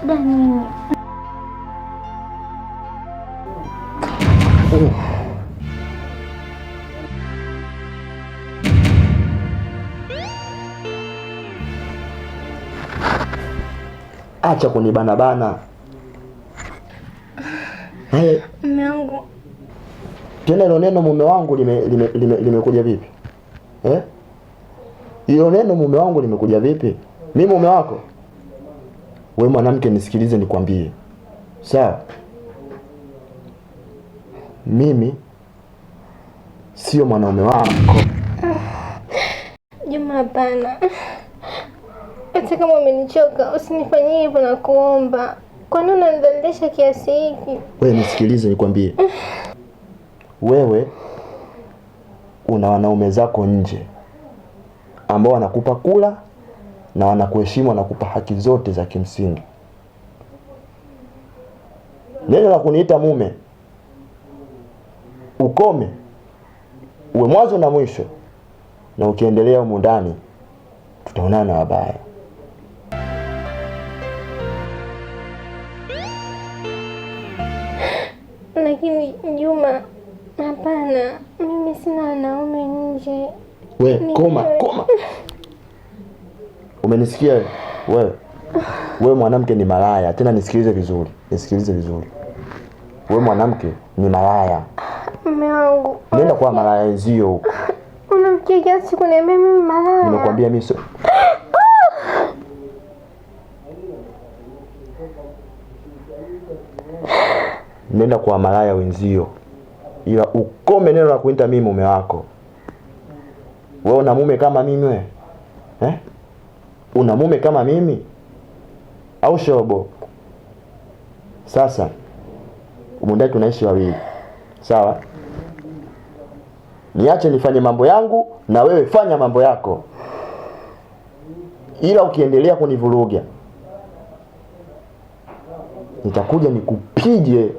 Shida nini? Acha kunibana bana. Mume wangu. Tena hilo neno mume wangu limekuja vipi? Hilo neno mume wangu limekuja vipi? Mimi mume wako? Wewe mwanamke nisikilize nikwambie. Sawa? Mimi sio mwanaume wako. Juma, hapana. Hata kama umenichoka usinifanyie hivyo na kuomba. Kwa nini unanidhalilisha kiasi hiki? Wewe nisikilize nikwambie. Wewe una wanaume zako nje ambao wanakupa kula na wanakuheshimu, wanakupa haki zote za kimsingi. Neno la kuniita mume ukome, uwe mwanzo na mwisho, na ukiendelea humu ndani tutaonana wabaya. Lakini Juma, hapana, mimi sina wanaume nje. Koma. Umenisikia wewe? Wewe mwanamke ni malaya. Tena nisikilize vizuri. Wewe mwanamke ni malaya. Mume wangu, nenda kwa malaya wenzio huko. Unamkia kiasi kuniambia mimi malaya? Nimekwambia mimi sio. Nenda kwa malaya wenzio. Ila ukome neno la kuita mimi mume wako. Wewe una mume kama mimi wewe? Una mume kama mimi? Au shobo? Sasa umundaki tunaishi wawili. Sawa? Niache nifanye mambo yangu na wewe fanya mambo yako. Ila ukiendelea kunivuruga nitakuja nikupige